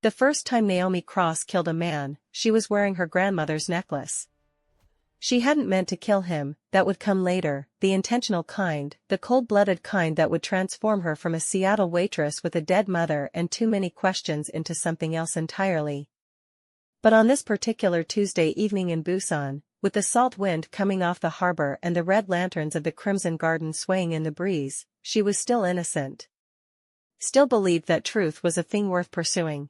The first time Naomi Cross killed a man, she was wearing her grandmother's necklace. She hadn't meant to kill him, that would come later, the intentional kind, the cold-blooded kind that would transform her from a Seattle waitress with a dead mother and too many questions into something else entirely. But on this particular Tuesday evening in Busan, with the salt wind coming off the harbor and the red lanterns of the Crimson Garden swaying in the breeze, she was still innocent. Still believed that truth was a thing worth pursuing.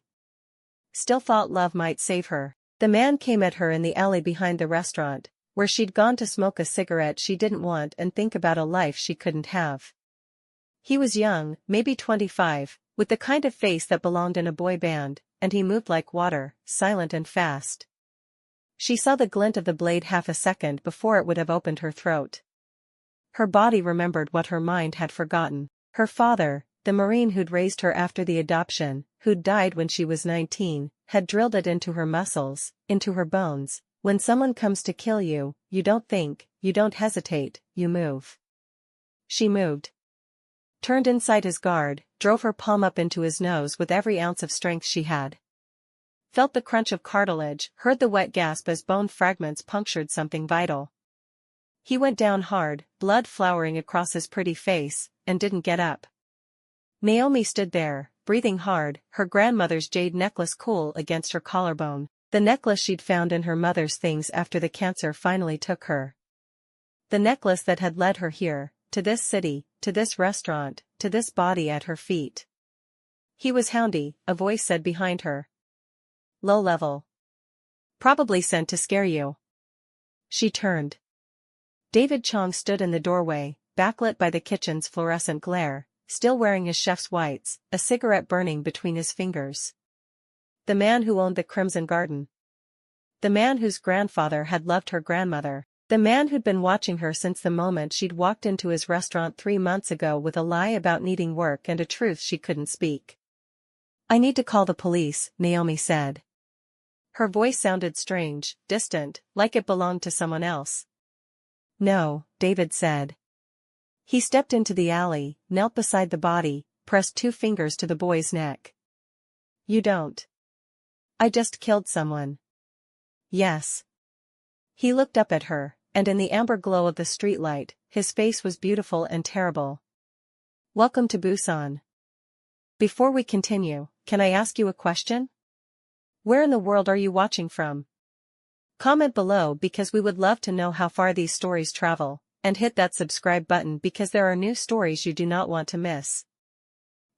Still thought love might save her. The man came at her in the alley behind the restaurant, where she'd gone to smoke a cigarette she didn't want and think about a life she couldn't have. He was young, maybe 25, with the kind of face that belonged in a boy band, and he moved like water, silent and fast. She saw the glint of the blade half a second before it would have opened her throat. Her body remembered what her mind had forgotten. Her father, the Marine who'd raised her after the adoption, who'd died when she was 19, had drilled it into her muscles, into her bones. When someone comes to kill you, you don't think, you don't hesitate, you move. She moved. Turned inside his guard, drove her palm up into his nose with every ounce of strength she had. Felt the crunch of cartilage, heard the wet gasp as bone fragments punctured something vital. He went down hard, blood flowering across his pretty face, and didn't get up. Naomi stood there, breathing hard, her grandmother's jade necklace cool against her collarbone, the necklace she'd found in her mother's things after the cancer finally took her. The necklace that had led her here, to this city, to this restaurant, to this body at her feet. He was houndy, a voice said behind her. Low level. Probably sent to scare you. She turned. David Cheong stood in the doorway, backlit by the kitchen's fluorescent glare, still wearing his chef's whites, a cigarette burning between his fingers. The man who owned the Crimson Garden. The man whose grandfather had loved her grandmother. The man who'd been watching her since the moment she'd walked into his restaurant 3 months ago with a lie about needing work and a truth she couldn't speak. I need to call the police, Naomi said. Her voice sounded strange, distant, like it belonged to someone else. No, David said. He stepped into the alley, knelt beside the body, pressed 2 fingers to the boy's neck. You don't. I just killed someone. Yes. He looked up at her, and in the amber glow of the streetlight, his face was beautiful and terrible. Welcome to Busan. Before we continue, can I ask you a question? Where in the world are you watching from? Comment below because we would love to know how far these stories travel, and hit that subscribe button because there are new stories you do not want to miss.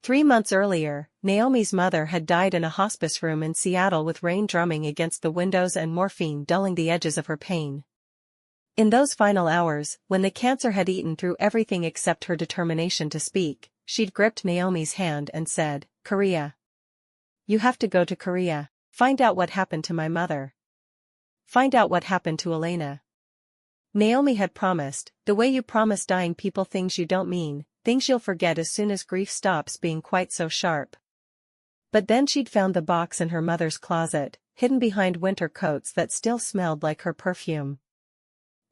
3 months earlier, Naomi's mother had died in a hospice room in Seattle with rain drumming against the windows and morphine dulling the edges of her pain. In those final hours, when the cancer had eaten through everything except her determination to speak, she'd gripped Naomi's hand and said, Korea. You have to go to Korea. Find out what happened to my mother. Find out what happened to Elena. Naomi had promised, the way you promise dying people things you don't mean, things you'll forget as soon as grief stops being quite so sharp. But then she'd found the box in her mother's closet, hidden behind winter coats that still smelled like her perfume.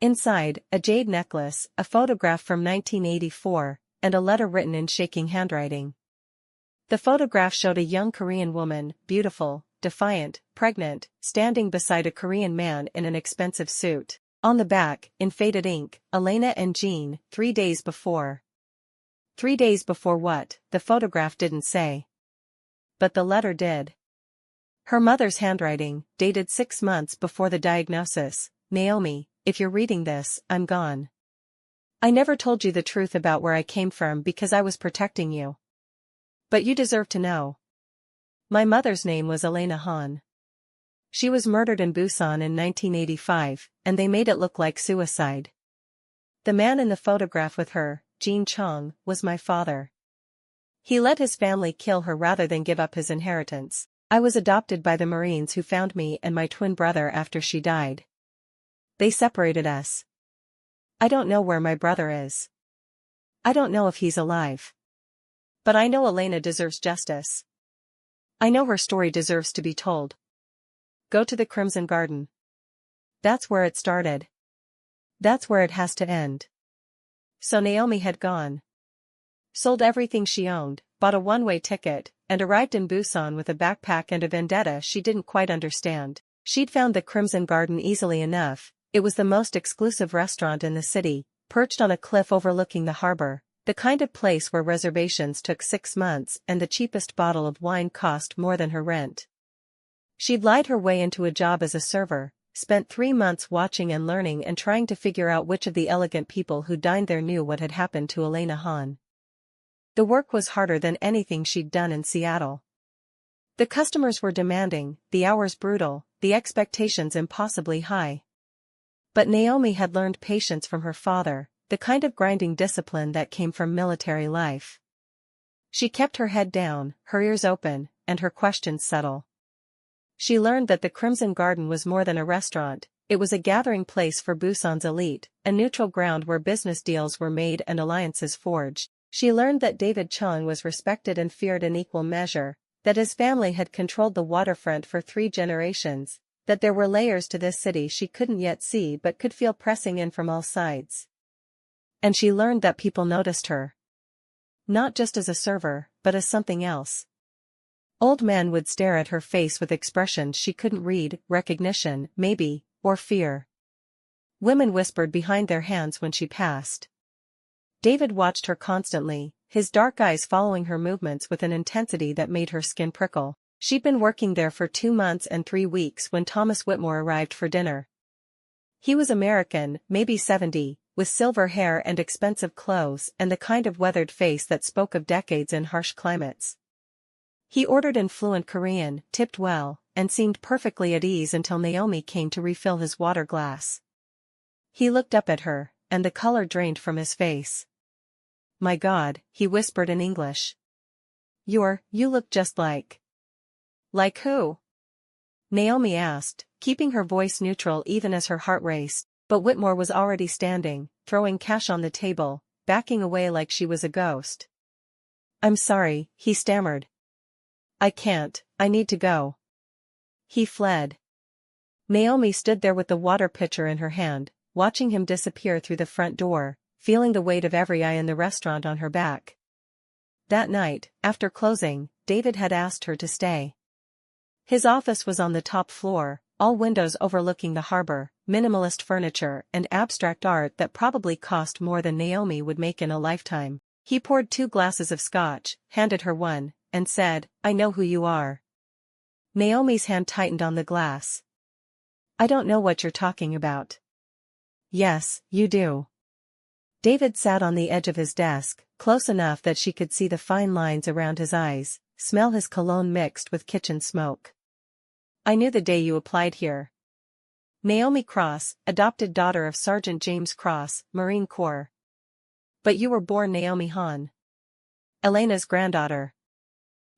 Inside, a jade necklace, a photograph from 1984, and a letter written in shaking handwriting. The photograph showed a young Korean woman, beautiful, defiant, pregnant, standing beside a Korean man in an expensive suit. On the back, in faded ink, Elena and Jean, 3 days before. 3 days before what, the photograph didn't say. But the letter did. Her mother's handwriting, dated 6 months before the diagnosis. Naomi, if you're reading this, I'm gone. I never told you the truth about where I came from because I was protecting you. But you deserve to know. My mother's name was Elena Han. She was murdered in Busan in 1985, and they made it look like suicide. The man in the photograph with her, David Cheong, was my father. He let his family kill her rather than give up his inheritance. I was adopted by the Marines who found me and my twin brother after she died. They separated us. I don't know where my brother is. I don't know if he's alive. But I know Elena deserves justice. I know her story deserves to be told. Go to the Crimson Garden. That's where it started. That's where it has to end. So Naomi had gone. Sold everything she owned, bought a one-way ticket, and arrived in Busan with a backpack and a vendetta she didn't quite understand. She'd found the Crimson Garden easily enough. It was the most exclusive restaurant in the city, perched on a cliff overlooking the harbor, the kind of place where reservations took 6 months and the cheapest bottle of wine cost more than her rent. She'd lied her way into a job as a server, spent 3 months watching and learning and trying to figure out which of the elegant people who dined there knew what had happened to Elena Han. The work was harder than anything she'd done in Seattle. The customers were demanding, the hours brutal, the expectations impossibly high. But Naomi had learned patience from her father, the kind of grinding discipline that came from military life. She kept her head down, her ears open, and her questions subtle. She learned that the Crimson Garden was more than a restaurant, it was a gathering place for Busan's elite, a neutral ground where business deals were made and alliances forged. She learned that David Cheong was respected and feared in equal measure, that his family had controlled the waterfront for 3 generations, that there were layers to this city she couldn't yet see but could feel pressing in from all sides. And she learned that people noticed her. Not just as a server, but as something else. Old men would stare at her face with expressions she couldn't read, recognition, maybe, or fear. Women whispered behind their hands when she passed. David watched her constantly, his dark eyes following her movements with an intensity that made her skin prickle. She'd been working there for 2 months and 3 weeks when Thomas Whitmore arrived for dinner. He was American, maybe 70, with silver hair and expensive clothes and the kind of weathered face that spoke of decades in harsh climates. He ordered in fluent Korean, tipped well, and seemed perfectly at ease until Naomi came to refill his water glass. He looked up at her, and the color drained from his face. "My God," he whispered in English. You look just like." "Like who?" Naomi asked, keeping her voice neutral even as her heart raced, but Whitmore was already standing, throwing cash on the table, backing away like she was a ghost. "I'm sorry," he stammered. "I can't, I need to go." He fled. Naomi stood there with the water pitcher in her hand, watching him disappear through the front door, feeling the weight of every eye in the restaurant on her back. That night, after closing, David had asked her to stay. His office was on the top floor, all windows overlooking the harbor, minimalist furniture and abstract art that probably cost more than Naomi would make in a lifetime. He poured 2 glasses of scotch, handed her one, and said, "I know who you are." Naomi's hand tightened on the glass. "I don't know what you're talking about." "Yes, you do." David sat on the edge of his desk, close enough that she could see the fine lines around his eyes, smell his cologne mixed with kitchen smoke. "I knew the day you applied here. Naomi Cross, adopted daughter of Sergeant James Cross, Marine Corps. But you were born Naomi Han. Elena's granddaughter."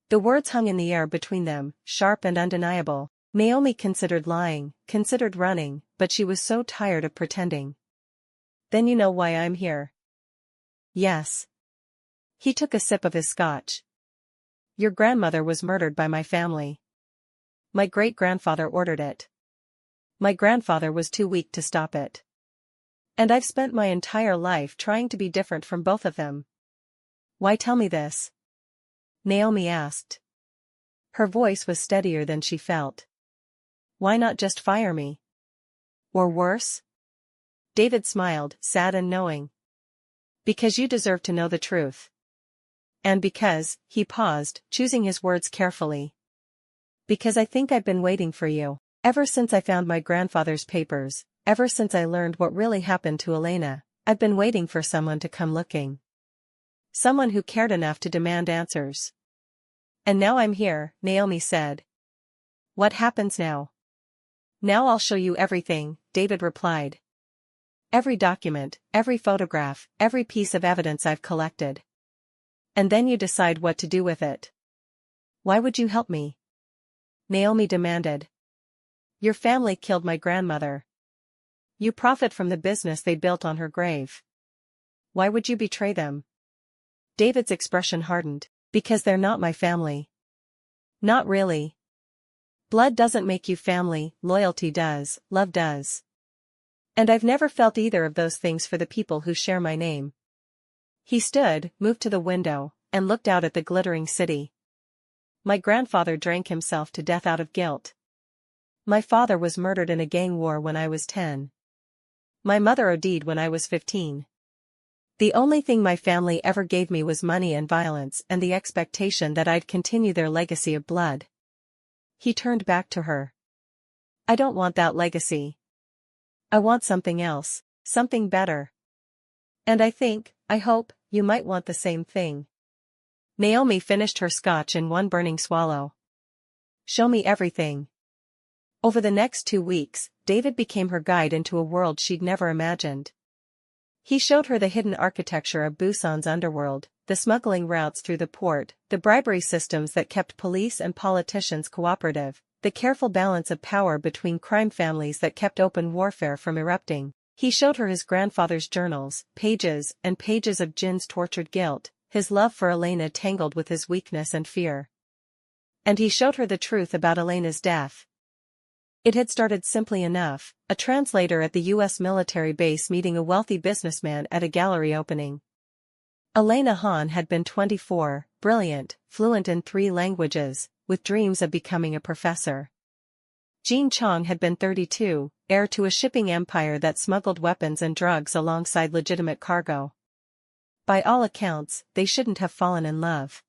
The words hung in the air between them, sharp and undeniable. Naomi considered lying, considered running, but she was so tired of pretending. "Then you know why I'm here." "Yes." He took a sip of his scotch. "Your grandmother was murdered by my family. My great-grandfather ordered it. My grandfather was too weak to stop it. And I've spent my entire life trying to be different from both of them." "Why tell me this?" Naomi asked. Her voice was steadier than she felt. "Why not just fire me? Or worse?" David smiled, sad and knowing. "Because you deserve to know the truth. And because," he paused, choosing his words carefully. "Because I think I've been waiting for you. Ever since I found my grandfather's papers, ever since I learned what really happened to Elena, I've been waiting for someone to come looking. Someone who cared enough to demand answers. And now I'm here," Naomi said. "What happens now?" "Now I'll show you everything," David replied. "Every document, every photograph, every piece of evidence I've collected. And then you decide what to do with it." "Why would you help me?" Naomi demanded. "Your family killed my grandmother. You profit from the business they built on her grave. Why would you betray them?" David's expression hardened. "Because they're not my family." "Not really. Blood doesn't make you family, loyalty does, love does. And I've never felt either of those things for the people who share my name." He stood, moved to the window, and looked out at the glittering city. My grandfather drank himself to death out of guilt. My father was murdered in a gang war when I was 10. My mother OD'd when I was 15. The only thing my family ever gave me was money and violence and the expectation that I'd continue their legacy of blood. He turned back to her. I don't want that legacy. I want something else, something better. And I hope, you might want the same thing. Naomi finished her scotch in one burning swallow. Show me everything. Over the next 2 weeks, David became her guide into a world she'd never imagined. He showed her the hidden architecture of Busan's underworld, the smuggling routes through the port, the bribery systems that kept police and politicians cooperative, the careful balance of power between crime families that kept open warfare from erupting. He showed her his grandfather's journals, pages and pages of Jin's tortured guilt, his love for Elena tangled with his weakness and fear. And he showed her the truth about Elena's death. It had started simply enough, a translator at the U.S. military base meeting a wealthy businessman at a gallery opening. Elena Han had been 24, brilliant, fluent in 3 languages, with dreams of becoming a professor. David Cheong had been 32, heir to a shipping empire that smuggled weapons and drugs alongside legitimate cargo. By all accounts, they shouldn't have fallen in love.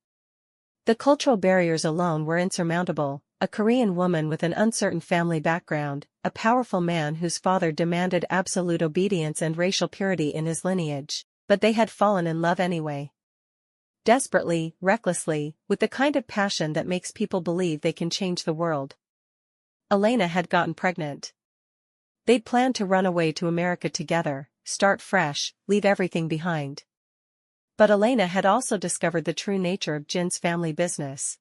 The cultural barriers alone were insurmountable. A Korean woman with an uncertain family background, a powerful man whose father demanded absolute obedience and racial purity in his lineage, but they had fallen in love anyway. Desperately, recklessly, with the kind of passion that makes people believe they can change the world. Elena had gotten pregnant. They'd planned to run away to America together, start fresh, leave everything behind. But Elena had also discovered the true nature of Jin's family business.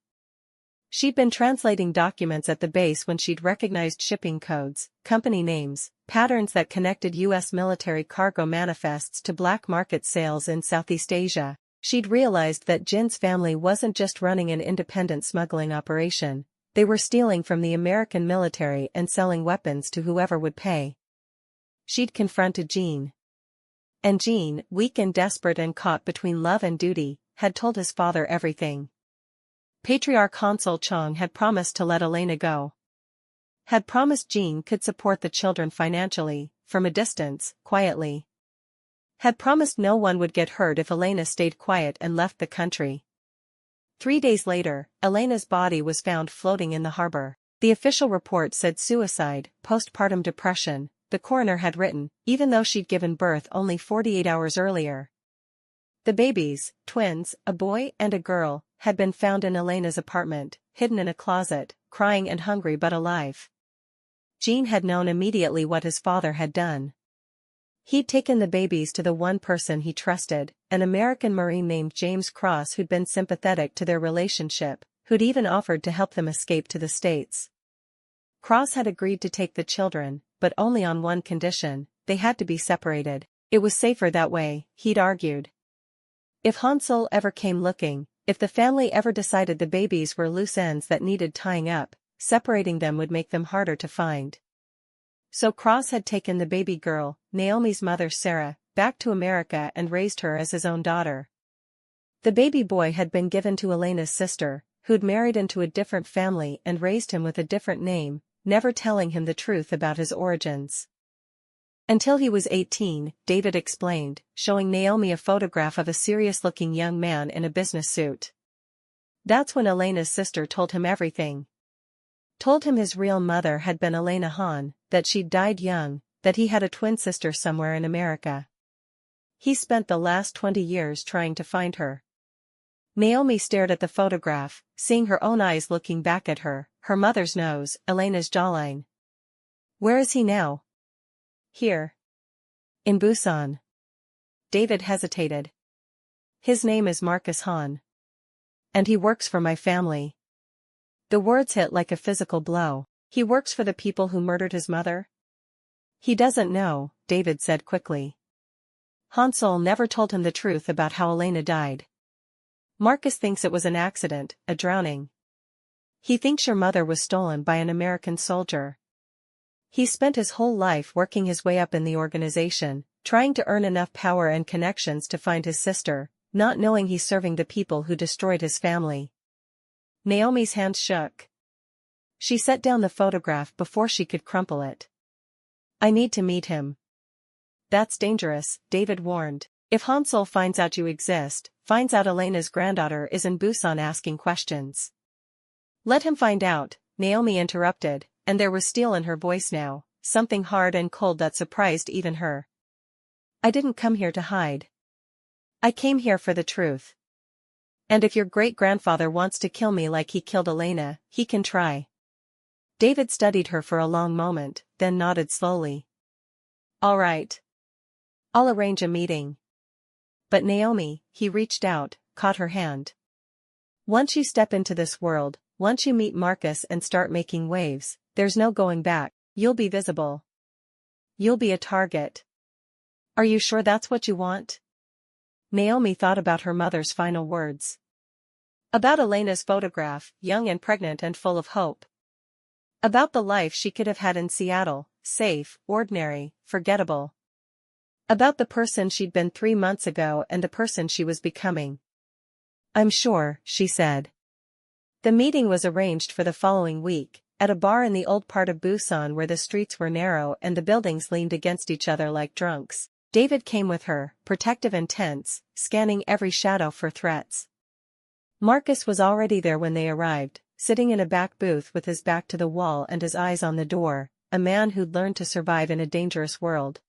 She'd been translating documents at the base when she'd recognized shipping codes, company names, patterns that connected U.S. military cargo manifests to black market sales in Southeast Asia. She'd realized that Jin's family wasn't just running an independent smuggling operation, they were stealing from the American military and selling weapons to whoever would pay. She'd confronted Jin. And Jin, weak and desperate and caught between love and duty, had told his father everything. Patriarch Consul Cheong had promised to let Elena go. Had promised Jin could support the children financially, from a distance, quietly. Had promised no one would get hurt if Elena stayed quiet and left the country. 3 days later, Elena's body was found floating in the harbor. The official report said suicide, postpartum depression, the coroner had written, even though she'd given birth only 48 hours earlier. The babies, twins, a boy and a girl, had been found in Elena's apartment, hidden in a closet, crying and hungry but alive. Jin had known immediately what his father had done. He'd taken the babies to the one person he trusted, an American Marine named James Cross who'd been sympathetic to their relationship, who'd even offered to help them escape to the States. Cross had agreed to take the children, but only on one condition: they had to be separated. It was safer that way, he'd argued. If Hansel ever came looking, if the family ever decided the babies were loose ends that needed tying up, separating them would make them harder to find. So Cross had taken the baby girl, Naomi's mother Sarah, back to America and raised her as his own daughter. The baby boy had been given to Elena's sister, who'd married into a different family and raised him with a different name, never telling him the truth about his origins. Until he was 18, David explained, showing Naomi a photograph of a serious-looking young man in a business suit. That's when Elena's sister told him everything. Told him his real mother had been Elena Han, that she'd died young, that he had a twin sister somewhere in America. He spent the last 20 years trying to find her. Naomi stared at the photograph, seeing her own eyes looking back at her, her mother's nose, Elena's jawline. Where is he now? Here. In Busan. David hesitated. His name is Marcus Han. And he works for my family. The words hit like a physical blow. He works for the people who murdered his mother? He doesn't know, David said quickly. Hansel never told him the truth about how Elena died. Marcus thinks it was an accident, a drowning. He thinks your mother was stolen by an American soldier. He spent his whole life working his way up in the organization, trying to earn enough power and connections to find his sister, not knowing he's serving the people who destroyed his family. Naomi's hands shook. She set down the photograph before she could crumple it. I need to meet him. That's dangerous, David warned. If Hansel finds out you exist, finds out Elena's granddaughter is in Busan asking questions. Let him find out, Naomi interrupted, and there was steel in her voice now, something hard and cold that surprised even her. I didn't come here to hide. I came here for the truth. And if your great-grandfather wants to kill me like he killed Elena, he can try. David studied her for a long moment, then nodded slowly. All right. I'll arrange a meeting. But Naomi, he reached out, caught her hand. Once you step into this world, once you meet Marcus and start making waves, there's no going back. You'll be visible. You'll be a target. Are you sure that's what you want? Naomi thought about her mother's final words. About Elena's photograph, young and pregnant and full of hope. About the life she could have had in Seattle, safe, ordinary, forgettable. About the person she'd been 3 months ago and the person she was becoming. I'm sure, she said. The meeting was arranged for the following week, at a bar in the old part of Busan where the streets were narrow and the buildings leaned against each other like drunks. David came with her, protective and tense, scanning every shadow for threats. Marcus was already there when they arrived, sitting in a back booth with his back to the wall and his eyes on the door, a man who'd learned to survive in a dangerous world.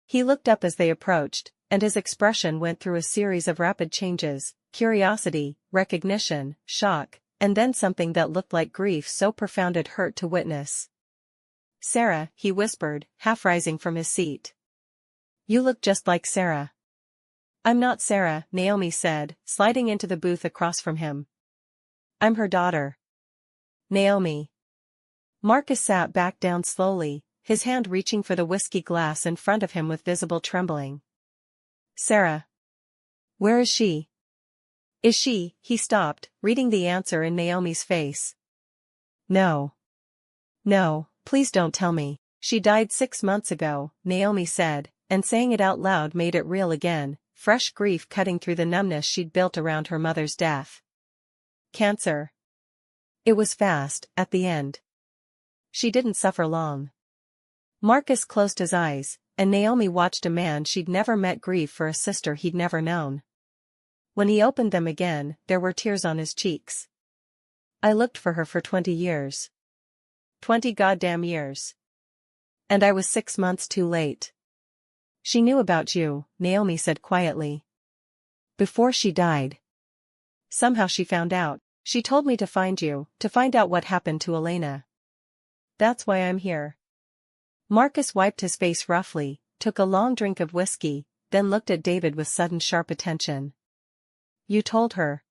He looked up as they approached, and his expression went through a series of rapid changes, curiosity, recognition, shock, and then something that looked like grief so profound it hurt to witness. Sarah, he whispered, half rising from his seat. You look just like Sarah. I'm not Sarah, Naomi said, sliding into the booth across from him. I'm her daughter. Naomi. Marcus sat back down slowly, his hand reaching for the whiskey glass in front of him with visible trembling. Sarah. Where is she? Is she? He stopped, reading the answer in Naomi's face. No. No, please don't tell me. She died 6 months ago, Naomi said, and saying it out loud made it real again, fresh grief cutting through the numbness she'd built around her mother's death. Cancer. It was fast, at the end. She didn't suffer long. Marcus closed his eyes, and Naomi watched a man she'd never met grieve for a sister he'd never known. When he opened them again, there were tears on his cheeks. I looked for her for 20 years. 20 goddamn years. And I was 6 months too late. She knew about you, Naomi said quietly. Before she died. Somehow she found out. She told me to find you, to find out what happened to Elena. That's why I'm here. Marcus wiped his face roughly, took a long drink of whiskey, then looked at David with sudden sharp attention. You told her.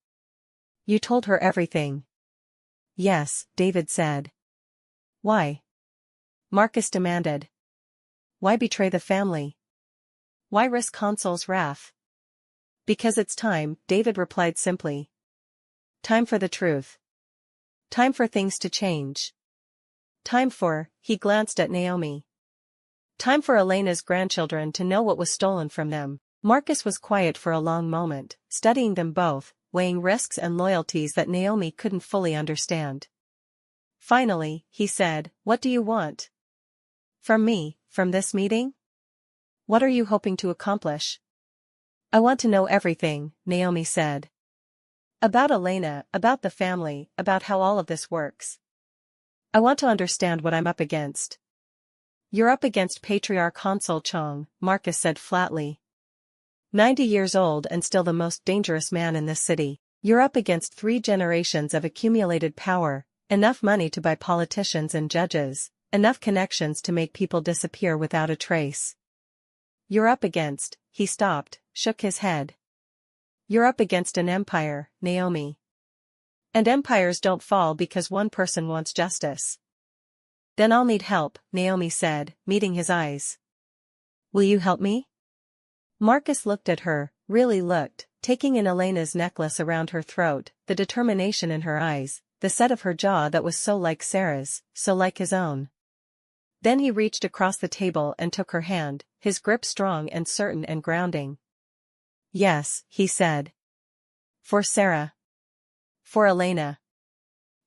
You told her everything. Yes, David said. Why? Marcus demanded. Why betray the family? Why risk Hansel's wrath? Because it's time, David replied simply. Time for the truth. Time for things to change. Time for, he glanced at Naomi. Time for Elena's grandchildren to know what was stolen from them. Marcus was quiet for a long moment, studying them both, weighing risks and loyalties that Naomi couldn't fully understand. Finally, he said, What do you want? From me, from this meeting? What are you hoping to accomplish? I want to know everything, Naomi said. About Elena, about the family, about how all of this works. I want to understand what I'm up against. You're up against Patriarch Hansel Cheong, Marcus said flatly. 90 years old and still the most dangerous man in this city. You're up against 3 generations of accumulated power, enough money to buy politicians and judges, enough connections to make people disappear without a trace. You're up against, he stopped, shook his head. You're up against an empire, Naomi. And empires don't fall because one person wants justice. Then I'll need help, Naomi said, meeting his eyes. Will you help me? Marcus looked at her, really looked, taking in Elena's necklace around her throat, the determination in her eyes, the set of her jaw that was so like Sarah's, so like his own. Then he reached across the table and took her hand, his grip strong and certain and grounding. Yes, he said. For Sarah. For Elena.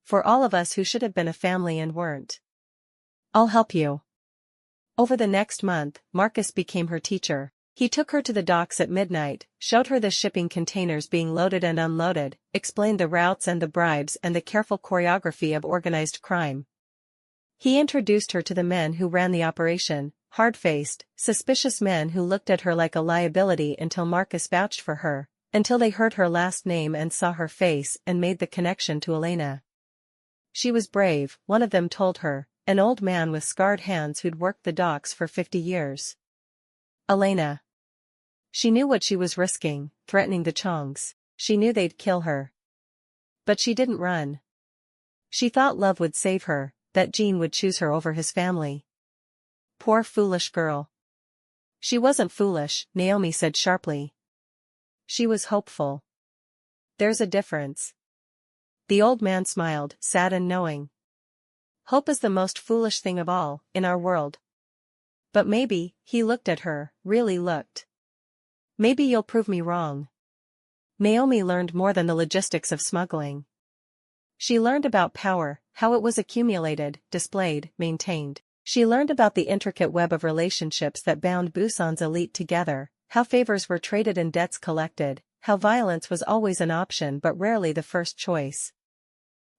For all of us who should have been a family and weren't. I'll help you. Over the next month, Marcus became her teacher. He took her to the docks at midnight, showed her the shipping containers being loaded and unloaded, explained the routes and the bribes and the careful choreography of organized crime. He introduced her to the men who ran the operation, hard-faced, suspicious men who looked at her like a liability until Marcus vouched for her, until they heard her last name and saw her face and made the connection to Elena. She was brave, one of them told her, an old man with scarred hands who'd worked the docks for 50 years. Elena. She knew what she was risking, threatening the Cheongs. She knew they'd kill her. But she didn't run. She thought love would save her, that Gene would choose her over his family. Poor foolish girl. She wasn't foolish, Naomi said sharply. She was hopeful. There's a difference. The old man smiled, sad and knowing. Hope is the most foolish thing of all, in our world. But maybe, he looked at her, really looked. Maybe you'll prove me wrong. Naomi learned more than the logistics of smuggling. She learned about power, how it was accumulated, displayed, maintained. She learned about the intricate web of relationships that bound Busan's elite together, how favors were traded and debts collected, how violence was always an option but rarely the first choice.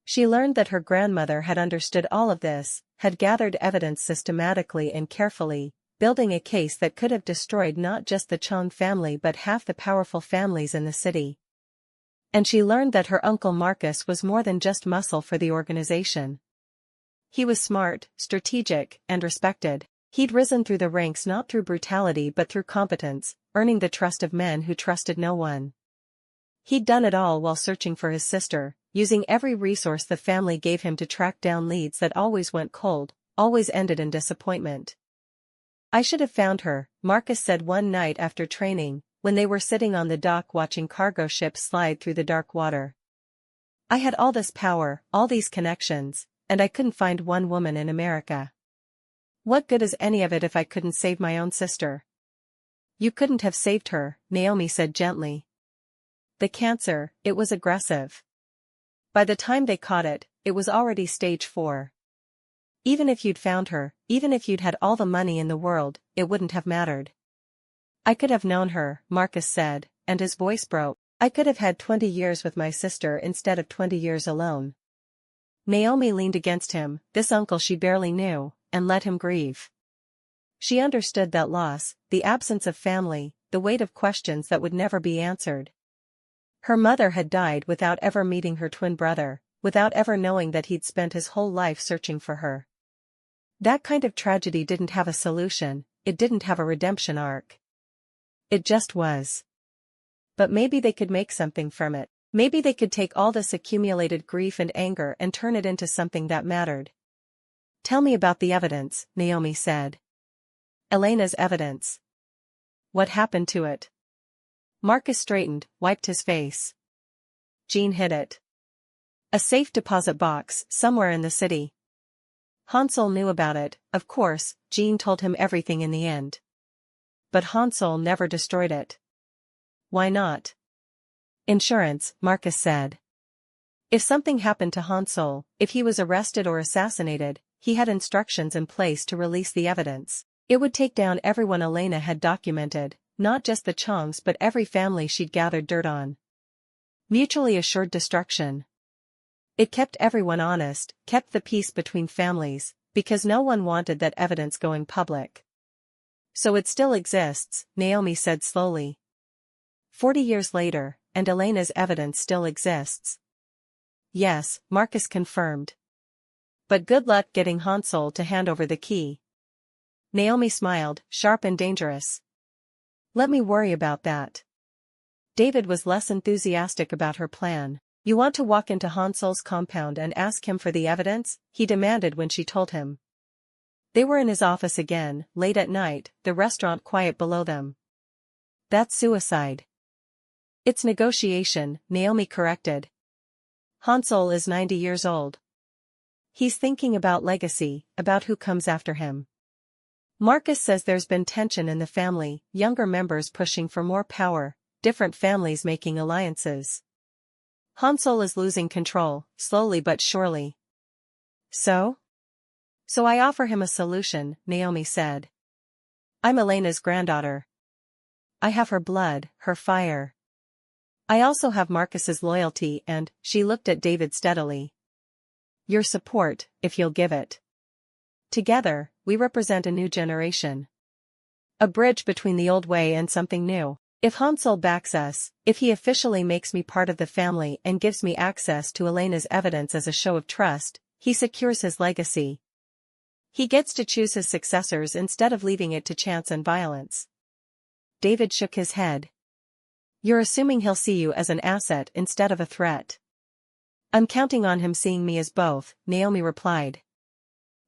She learned that her grandmother had understood all of this, had gathered evidence systematically and carefully, building a case that could have destroyed not just the Cheong family but half the powerful families in the city. And she learned that her uncle Marcus was more than just muscle for the organization. He was smart, strategic, and respected. He'd risen through the ranks not through brutality but through competence, earning the trust of men who trusted no one. He'd done it all while searching for his sister, using every resource the family gave him to track down leads that always went cold, always ended in disappointment. I should have found her, Marcus said one night after training, when they were sitting on the dock watching cargo ships slide through the dark water. I had all this power, all these connections, and I couldn't find one woman in America. What good is any of it if I couldn't save my own sister? You couldn't have saved her, Naomi said gently. The cancer, it was aggressive. By the time they caught it, it was already stage 4. Even if you'd found her, even if you'd had all the money in the world, it wouldn't have mattered. I could have known her, Marcus said, and his voice broke. I could have had 20 years with my sister instead of 20 years alone. Naomi leaned against him, this uncle she barely knew, and let him grieve. She understood that loss, the absence of family, the weight of questions that would never be answered. Her mother had died without ever meeting her twin brother, without ever knowing that he'd spent his whole life searching for her. That kind of tragedy didn't have a solution, it didn't have a redemption arc. It just was. But maybe they could make something from it. Maybe they could take all this accumulated grief and anger and turn it into something that mattered. Tell me about the evidence, Naomi said. Elena's evidence. What happened to it? Marcus straightened, wiped his face. Gene hid it. A safe deposit box, somewhere in the city. Hansel knew about it, of course, Gene told him everything in the end. But Hansel never destroyed it. Why not? Insurance, Marcus said. If something happened to Hansel, if he was arrested or assassinated, he had instructions in place to release the evidence. It would take down everyone Elena had documented, not just the Cheongs but every family she'd gathered dirt on. Mutually assured destruction. It kept everyone honest, kept the peace between families, because no one wanted that evidence going public. So it still exists, Naomi said slowly. 40 years later, and Elena's evidence still exists. Yes, Marcus confirmed. But good luck getting Hansel to hand over the key. Naomi smiled, sharp and dangerous. Let me worry about that. David was less enthusiastic about her plan. You want to walk into Hansel's compound and ask him for the evidence? He demanded when she told him. They were in his office again, late at night, the restaurant quiet below them. That's suicide. It's negotiation, Naomi corrected. Hansel is 90 years old. He's thinking about legacy, about who comes after him. Marcus says there's been tension in the family, younger members pushing for more power, different families making alliances. Hansol is losing control, slowly but surely. So? So I offer him a solution, Naomi said. I'm Elena's granddaughter. I have her blood, her fire. I also have Marcus's loyalty and, she looked at David steadily. Your support, if you'll give it. Together, we represent a new generation. A bridge between the old way and something new. If Hansol backs us, if he officially makes me part of the family and gives me access to Elena's evidence as a show of trust, he secures his legacy. He gets to choose his successors instead of leaving it to chance and violence. David shook his head. You're assuming he'll see you as an asset instead of a threat. I'm counting on him seeing me as both, Naomi replied.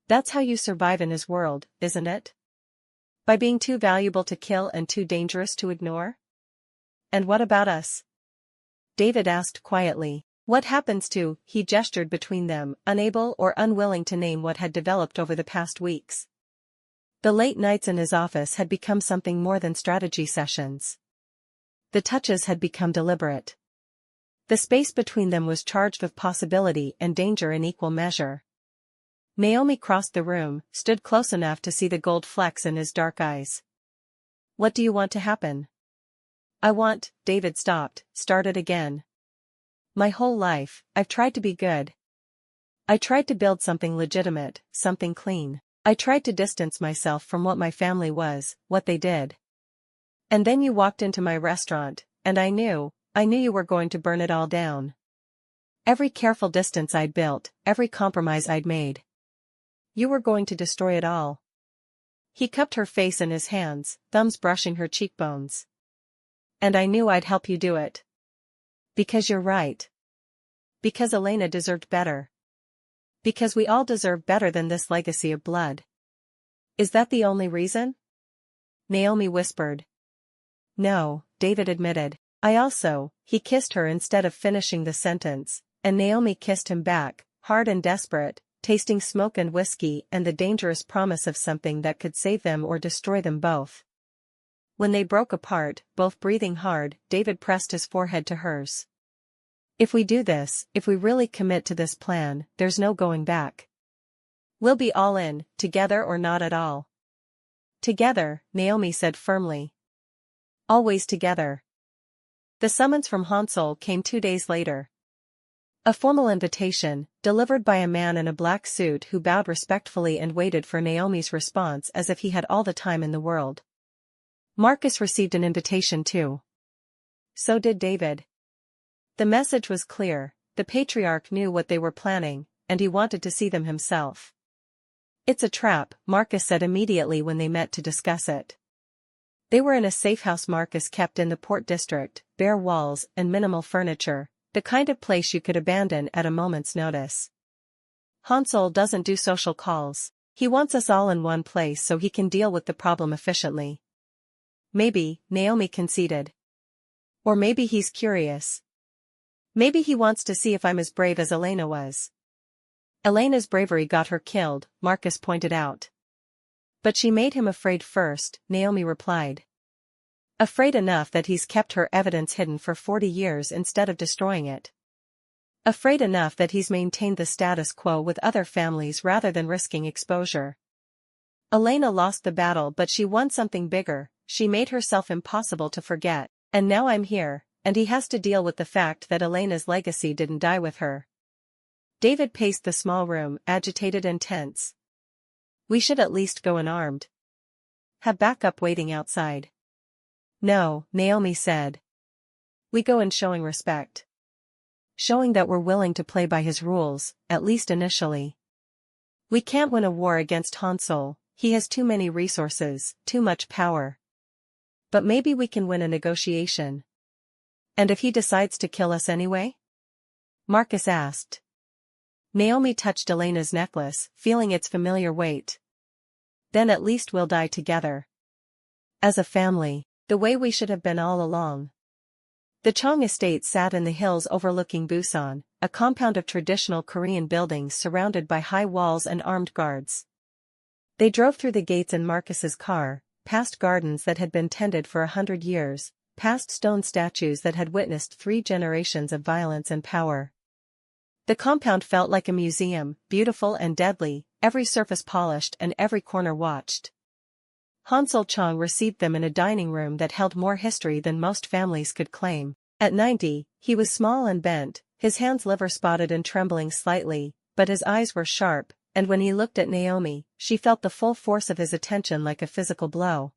That's how you survive in his world, isn't it? By being too valuable to kill and too dangerous to ignore? And what about us? David asked quietly. What happens to, he gestured between them, unable or unwilling to name what had developed over the past weeks. The late nights in his office had become something more than strategy sessions. The touches had become deliberate. The space between them was charged with possibility and danger in equal measure. Naomi crossed the room, stood close enough to see the gold flecks in his dark eyes. What do you want to happen? David stopped, started again. My whole life, I've tried to be good. I tried to build something legitimate, something clean. I tried to distance myself from what my family was, what they did. And then you walked into my restaurant, and I knew you were going to burn it all down. Every careful distance I'd built, every compromise I'd made. You were going to destroy it all. He cupped her face in his hands, thumbs brushing her cheekbones. And I knew I'd help you do it. Because you're right. Because Elena deserved better. Because we all deserve better than this legacy of blood. Is that the only reason? Naomi whispered. No, David admitted. He kissed her instead of finishing the sentence, and Naomi kissed him back, hard and desperate, tasting smoke and whiskey and the dangerous promise of something that could save them or destroy them both. When they broke apart, both breathing hard, David pressed his forehead to hers. If we do this, if we really commit to this plan, there's no going back. We'll be all in, together or not at all. Together, Naomi said firmly. Always together. The summons from Hansol came 2 days later. A formal invitation, delivered by a man in a black suit who bowed respectfully and waited for Naomi's response as if he had all the time in the world. Marcus received an invitation too. So did David. The message was clear, the patriarch knew what they were planning, and he wanted to see them himself. It's a trap, Marcus said immediately when they met to discuss it. They were in a safe house Marcus kept in the Port District, bare walls and minimal furniture, the kind of place you could abandon at a moment's notice. Hansol doesn't do social calls. He wants us all in one place so he can deal with the problem efficiently. Maybe, Naomi conceded. Or maybe he's curious. Maybe he wants to see if I'm as brave as Elena was. Elena's bravery got her killed, Marcus pointed out. But she made him afraid first, Naomi replied. Afraid enough that he's kept her evidence hidden for 40 years instead of destroying it. Afraid enough that he's maintained the status quo with other families rather than risking exposure. Elena lost the battle but she won something bigger, she made herself impossible to forget, and now I'm here, and he has to deal with the fact that Elena's legacy didn't die with her. David paced the small room, agitated and tense. We should at least go unarmed. Have backup waiting outside. No, Naomi said. We go in showing respect. Showing that we're willing to play by his rules, at least initially. We can't win a war against Hansol, he has too many resources, too much power. But maybe we can win a negotiation. And if he decides to kill us anyway? Marcus asked. Naomi touched Elena's necklace, feeling its familiar weight. Then at least we'll die together. As a family, the way we should have been all along. The Cheong estate sat in the hills overlooking Busan, a compound of traditional Korean buildings surrounded by high walls and armed guards. They drove through the gates in Marcus's car, past gardens that had been tended for 100 years, past stone statues that had witnessed 3 generations of violence and power. The compound felt like a museum, beautiful and deadly, every surface polished and every corner watched. Hansel Cheong received them in a dining room that held more history than most families could claim. At 90, he was small and bent, his hands liver-spotted and trembling slightly, but his eyes were sharp, and when he looked at Naomi, she felt the full force of his attention like a physical blow.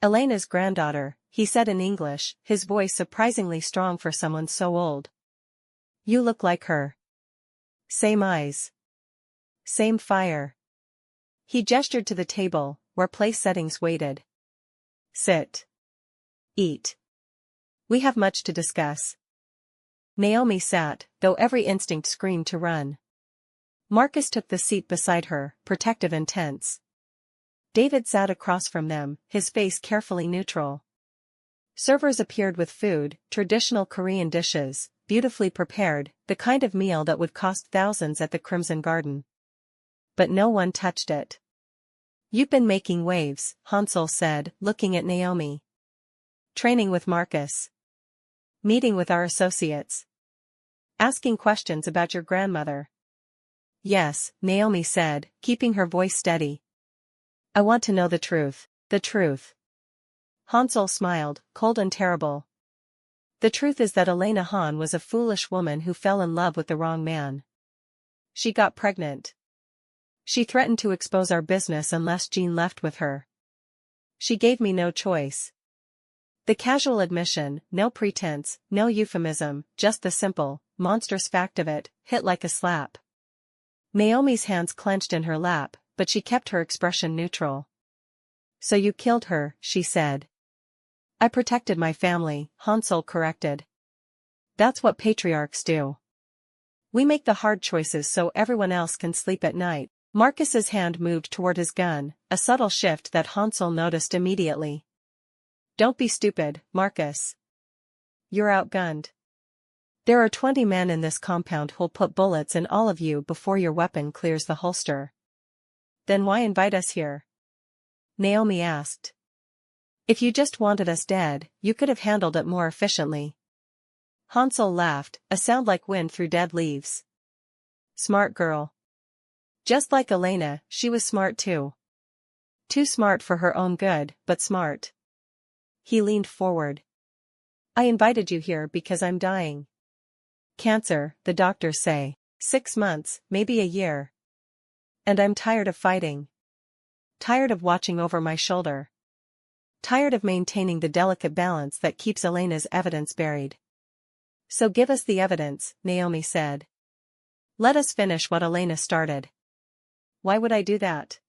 "Elena's granddaughter," he said in English, his voice surprisingly strong for someone so old. "You look like her. Same eyes. Same fire." He gestured to the table, where place settings waited. "Sit. Eat. We have much to discuss." Naomi sat, though every instinct screamed to run. Marcus took the seat beside her, protective and tense. David sat across from them, his face carefully neutral. Servers appeared with food, traditional Korean dishes, beautifully prepared, the kind of meal that would cost thousands at the Crimson Garden. But no one touched it. "You've been making waves," Hansel said, looking at Naomi. "Training with Marcus. Meeting with our associates. Asking questions about your grandmother." "Yes," Naomi said, keeping her voice steady. "I want to know the truth, the truth." Hansel smiled, cold and terrible. "The truth is that Elena Han was a foolish woman who fell in love with the wrong man. She got pregnant. She threatened to expose our business unless Jean left with her. She gave me no choice." The casual admission, no pretense, no euphemism, just the simple, monstrous fact of it, hit like a slap. Naomi's hands clenched in her lap, but she kept her expression neutral. "So you killed her," she said. "I protected my family," Hansel corrected. "That's what patriarchs do. We make the hard choices so everyone else can sleep at night." Marcus's hand moved toward his gun, a subtle shift that Hansel noticed immediately. "Don't be stupid, Marcus. You're outgunned. There are 20 men in this compound who'll put bullets in all of you before your weapon clears the holster." "Then why invite us here?" Naomi asked. "If you just wanted us dead, you could have handled it more efficiently." Hansel laughed, a sound like wind through dead leaves. "Smart girl. Just like Elena, she was smart too. Too smart for her own good, but smart." He leaned forward. "I invited you here because I'm dying. Cancer, the doctors say. 6 months, maybe a year. And I'm tired of fighting. Tired of watching over my shoulder. Tired of maintaining the delicate balance that keeps Elena's evidence buried." "So give us the evidence," Naomi said. "Let us finish what Elena started." "Why would I do that?"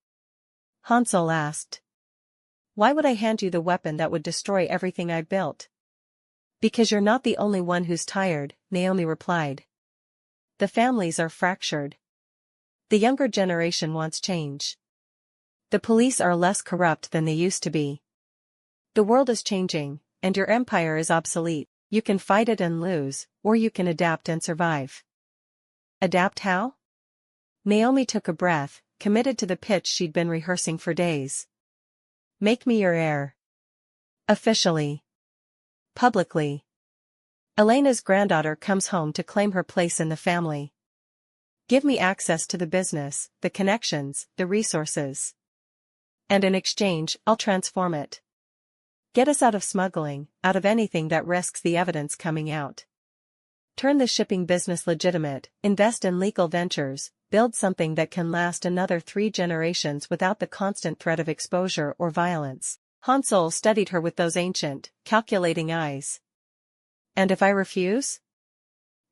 Hansel asked. "Why would I hand you the weapon that would destroy everything I built?" "Because you're not the only one who's tired," Naomi replied. "The families are fractured. The younger generation wants change. The police are less corrupt than they used to be. The world is changing, and your empire is obsolete. You can fight it and lose, or you can adapt and survive." "Adapt how?" Naomi took a breath, committed to the pitch she'd been rehearsing for days. "Make me your heir. Officially. Publicly. Elena's granddaughter comes home to claim her place in the family. Give me access to the business, the connections, the resources. And in exchange, I'll transform it. Get us out of smuggling, out of anything that risks the evidence coming out. Turn the shipping business legitimate, invest in legal ventures, build something that can last another 3 generations without the constant threat of exposure or violence." Hansel studied her with those ancient, calculating eyes. "And if I refuse?"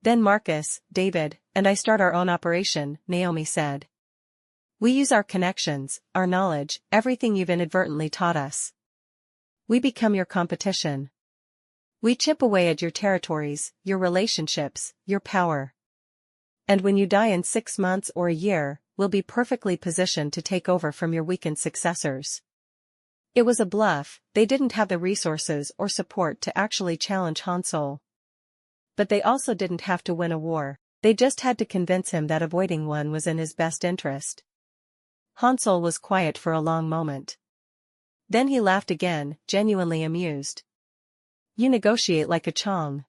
"Then Marcus, David, and I start our own operation," Naomi said. "We use our connections, our knowledge, everything you've inadvertently taught us. We become your competition. We chip away at your territories, your relationships, your power. And when you die in 6 months or a year, we'll be perfectly positioned to take over from your weakened successors." It was a bluff, they didn't have the resources or support to actually challenge Hansel. But they also didn't have to win a war, they just had to convince him that avoiding one was in his best interest. Hansel was quiet for a long moment. Then he laughed again, genuinely amused. You negotiate like a Cheong.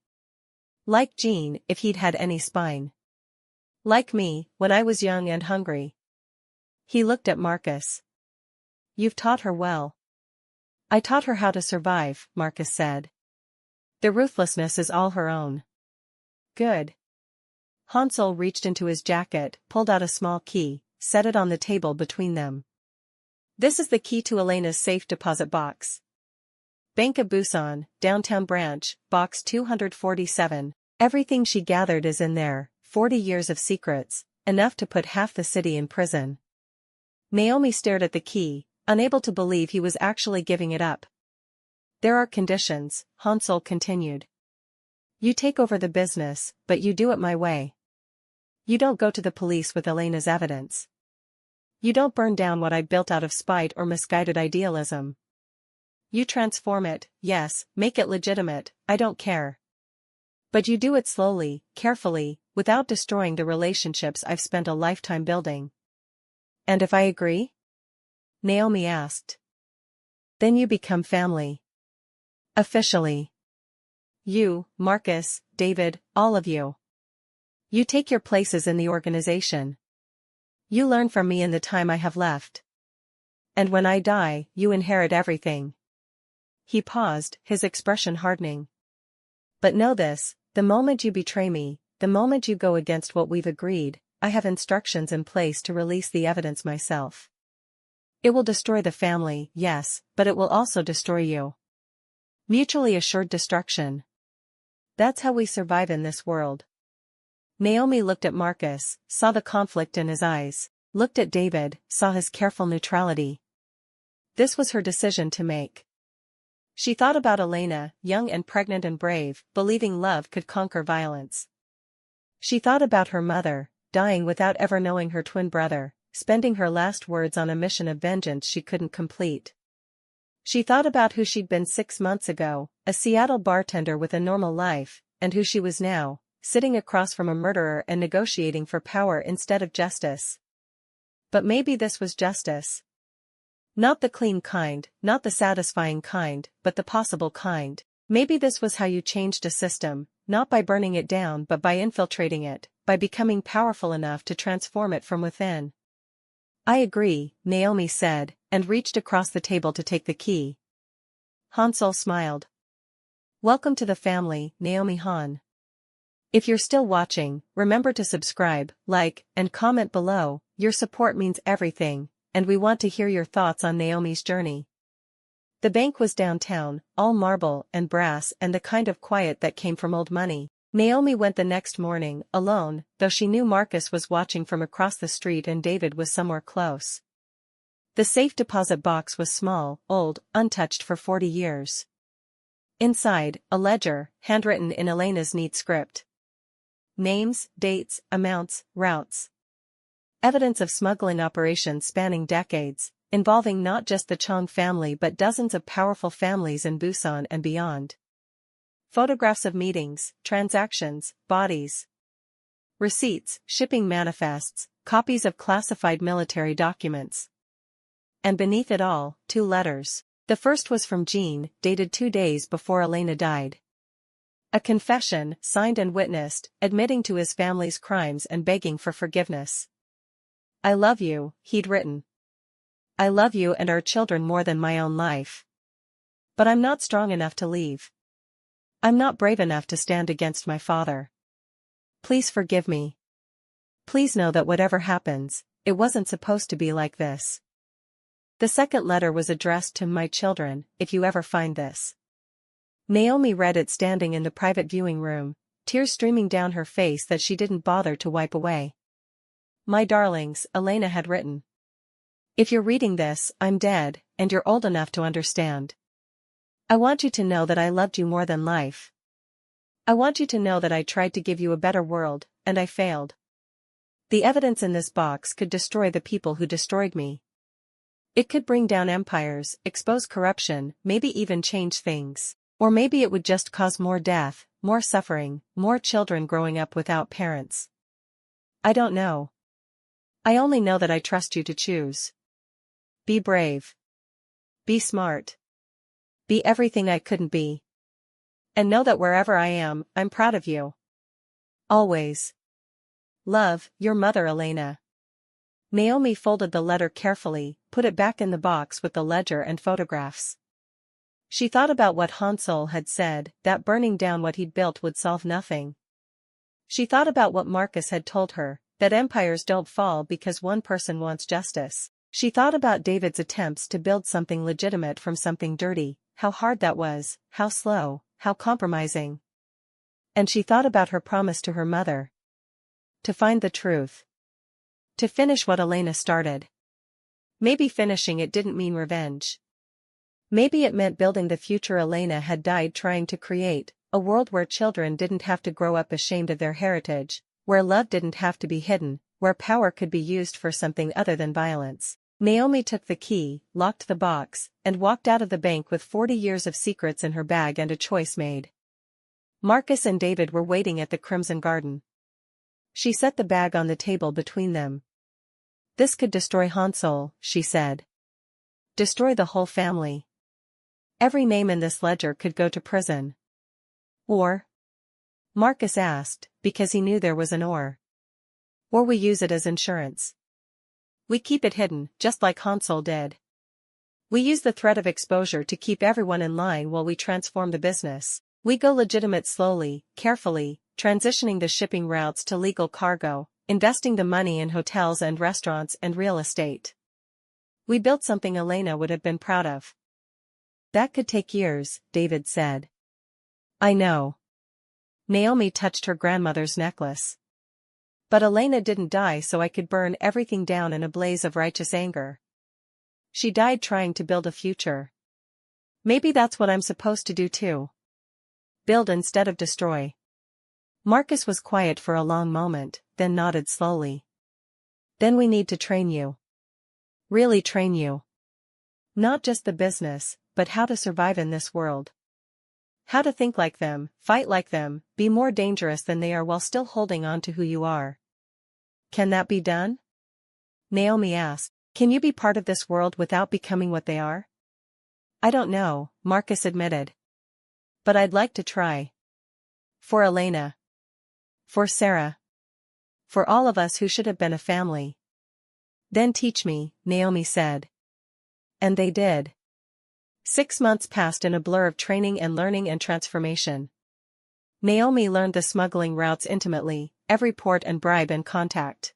Like Jean, if he'd had any spine. Like me, when I was young and hungry. He looked at Marcus. You've taught her well. I taught her how to survive, Marcus said. The ruthlessness is all her own. Good. Hansel reached into his jacket, pulled out a small key, set it on the table between them. This is the key to Elena's safe deposit box. Bank of Busan, downtown branch, box 247. Everything she gathered is in there, 40 years of secrets, enough to put half the city in prison. Naomi stared at the key, unable to believe he was actually giving it up. There are conditions, Hansel continued. You take over the business, but you do it my way. You don't go to the police with Elena's evidence. You don't burn down what I built out of spite or misguided idealism. You transform it, yes, make it legitimate, I don't care. But you do it slowly, carefully, without destroying the relationships I've spent a lifetime building. And if I agree? Naomi asked. Then you become family. Officially. You, Marcus, David, all of you. You take your places in the organization. You learn from me in the time I have left. And when I die, you inherit everything. He paused, his expression hardening. But know this, the moment you betray me, the moment you go against what we've agreed, I have instructions in place to release the evidence myself. It will destroy the family, yes, but it will also destroy you. Mutually assured destruction. That's how we survive in this world. Naomi looked at Marcus, saw the conflict in his eyes, looked at David, saw his careful neutrality. This was her decision to make. She thought about Elena, young and pregnant and brave, believing love could conquer violence. She thought about her mother, dying without ever knowing her twin brother, spending her last words on a mission of vengeance she couldn't complete. She thought about who she'd been 6 months ago, a Seattle bartender with a normal life, and who she was now, sitting across from a murderer and negotiating for power instead of justice. But maybe this was justice. Not the clean kind, not the satisfying kind, but the possible kind. Maybe this was how you changed a system, not by burning it down but by infiltrating it, by becoming powerful enough to transform it from within. I agree, Naomi said, and reached across the table to take the key. Hansel smiled. Welcome to the family, Naomi Han. If you're still watching, remember to subscribe, like, and comment below. Your support means everything, and we want to hear your thoughts on Naomi's journey. The bank was downtown, all marble and brass and the kind of quiet that came from old money. Naomi went the next morning, alone, though she knew Marcus was watching from across the street and David was somewhere close. The safe deposit box was small, old, untouched for 40 years. Inside, a ledger, handwritten in Elena's neat script. Names, dates, amounts, routes. Evidence of smuggling operations spanning decades, involving not just the Cheong family but dozens of powerful families in Busan and beyond. Photographs of meetings, transactions, bodies. Receipts, shipping manifests, copies of classified military documents. And beneath it all, 2 letters. The first was from Jean, dated 2 days before Elena died. A confession, signed and witnessed, admitting to his family's crimes and begging for forgiveness. I love you, he'd written. I love you and our children more than my own life. But I'm not strong enough to leave. I'm not brave enough to stand against my father. Please forgive me. Please know that whatever happens, it wasn't supposed to be like this. The second letter was addressed to my children, if you ever find this. Naomi read it standing in the private viewing room, tears streaming down her face that she didn't bother to wipe away. My darlings, Elena had written. If you're reading this, I'm dead, and you're old enough to understand. I want you to know that I loved you more than life. I want you to know that I tried to give you a better world, and I failed. The evidence in this box could destroy the people who destroyed me. It could bring down empires, expose corruption, maybe even change things. Or maybe it would just cause more death, more suffering, more children growing up without parents. I don't know. I only know that I trust you to choose. Be brave. Be smart. Be everything I couldn't be. And know that wherever I am, I'm proud of you. Always. Love, your mother Elena. Naomi folded the letter carefully, put it back in the box with the ledger and photographs. She thought about what Hansol had said, that burning down what he'd built would solve nothing. She thought about what Marcus had told her, that empires don't fall because one person wants justice. She thought about David's attempts to build something legitimate from something dirty, how hard that was, how slow, how compromising. And she thought about her promise to her mother. To find the truth. To finish what Elena started. Maybe finishing it didn't mean revenge. Maybe it meant building the future Elena had died trying to create, a world where children didn't have to grow up ashamed of their heritage, where love didn't have to be hidden, where power could be used for something other than violence. Naomi took the key, locked the box, and walked out of the bank with 40 years of secrets in her bag and a choice made. Marcus and David were waiting at the Crimson Garden. She set the bag on the table between them. This could destroy Hansol, she said. Destroy the whole family. Every name in this ledger could go to prison. Or? Marcus asked, because he knew there was an or. Or we use it as insurance. We keep it hidden, just like Hansol did. We use the threat of exposure to keep everyone in line while we transform the business. We go legitimate slowly, carefully, transitioning the shipping routes to legal cargo, investing the money in hotels and restaurants and real estate. We built something Elena would have been proud of. That could take years, David said. I know. Naomi touched her grandmother's necklace. But Elena didn't die so I could burn everything down in a blaze of righteous anger. She died trying to build a future. Maybe that's what I'm supposed to do too. Build instead of destroy. Marcus was quiet for a long moment, then nodded slowly. Then we need to train you. Really train you. Not just the business, but how to survive in this world. How to think like them, fight like them, be more dangerous than they are while still holding on to who you are. Can that be done? Naomi asked. Can you be part of this world without becoming what they are? I don't know, Marcus admitted. But I'd like to try. For Elena. For Sarah. For all of us who should have been a family. Then teach me, Naomi said. And they did. 6 months passed in a blur of training and learning and transformation. Naomi learned the smuggling routes intimately, every port and bribe and contact.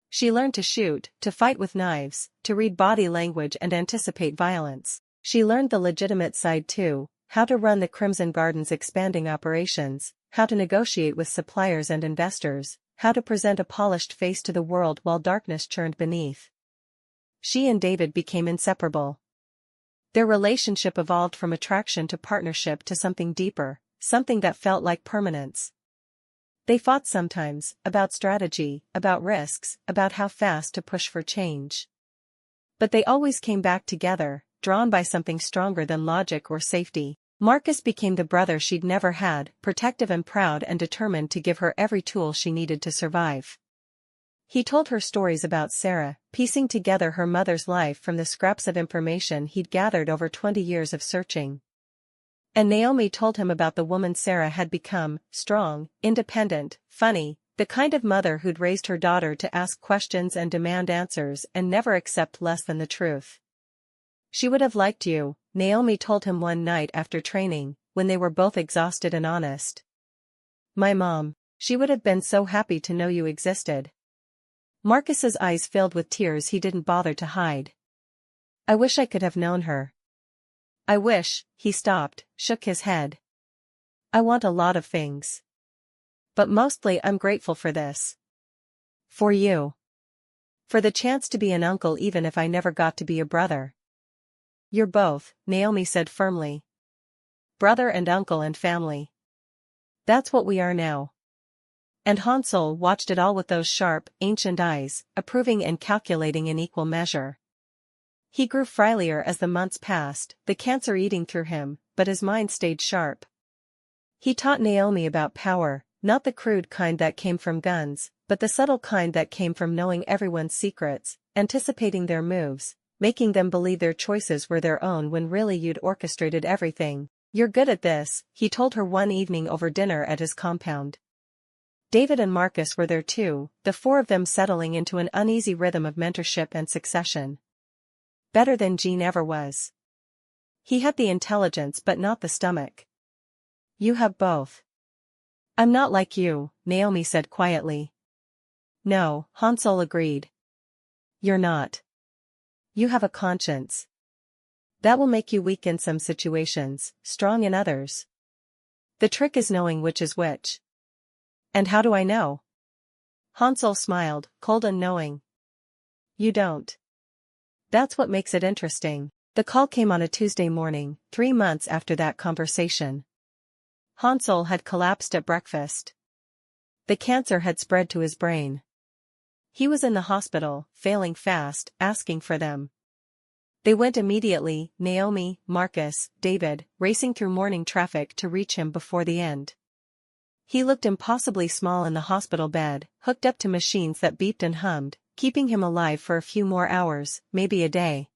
She learned to shoot, to fight with knives, to read body language and anticipate violence. She learned the legitimate side too, how to run the Crimson Garden's expanding operations, how to negotiate with suppliers and investors, how to present a polished face to the world while darkness churned beneath. She and David became inseparable. Their relationship evolved from attraction to partnership to something deeper, something that felt like permanence. They fought sometimes, about strategy, about risks, about how fast to push for change. But they always came back together, drawn by something stronger than logic or safety. Marcus became the brother she'd never had, protective and proud and determined to give her every tool she needed to survive. He told her stories about Sarah, piecing together her mother's life from the scraps of information he'd gathered over 20 years of searching. And Naomi told him about the woman Sarah had become, strong, independent, funny, the kind of mother who'd raised her daughter to ask questions and demand answers and never accept less than the truth. She would have liked you, Naomi told him one night after training, when they were both exhausted and honest. My mom, she would have been so happy to know you existed. Marcus's eyes filled with tears he didn't bother to hide. I wish I could have known her. I wish, he stopped, shook his head. I want a lot of things. But mostly I'm grateful for this. For you. For the chance to be an uncle even if I never got to be a brother. You're both, Naomi said firmly. Brother and uncle and family. That's what we are now. And Hansol watched it all with those sharp, ancient eyes, approving and calculating in equal measure. He grew frilier as the months passed, the cancer eating through him, but his mind stayed sharp. He taught Naomi about power, not the crude kind that came from guns, but the subtle kind that came from knowing everyone's secrets, anticipating their moves, making them believe their choices were their own when really you'd orchestrated everything. You're good at this, he told her one evening over dinner at his compound. David and Marcus were there too, the four of them settling into an uneasy rhythm of mentorship and succession. Better than Jean ever was. He had the intelligence but not the stomach. You have both. I'm not like you, Naomi said quietly. No, Hansel agreed. You're not. You have a conscience. That will make you weak in some situations, strong in others. The trick is knowing which is which. And how do I know? Hansel smiled, cold and knowing. You don't. That's what makes it interesting. The call came on a Tuesday morning, 3 months after that conversation. Hansel had collapsed at breakfast. The cancer had spread to his brain. He was in the hospital, failing fast, asking for them. They went immediately, Naomi, Marcus, David, racing through morning traffic to reach him before the end. He looked impossibly small in the hospital bed, hooked up to machines that beeped and hummed, keeping him alive for a few more hours, maybe a day.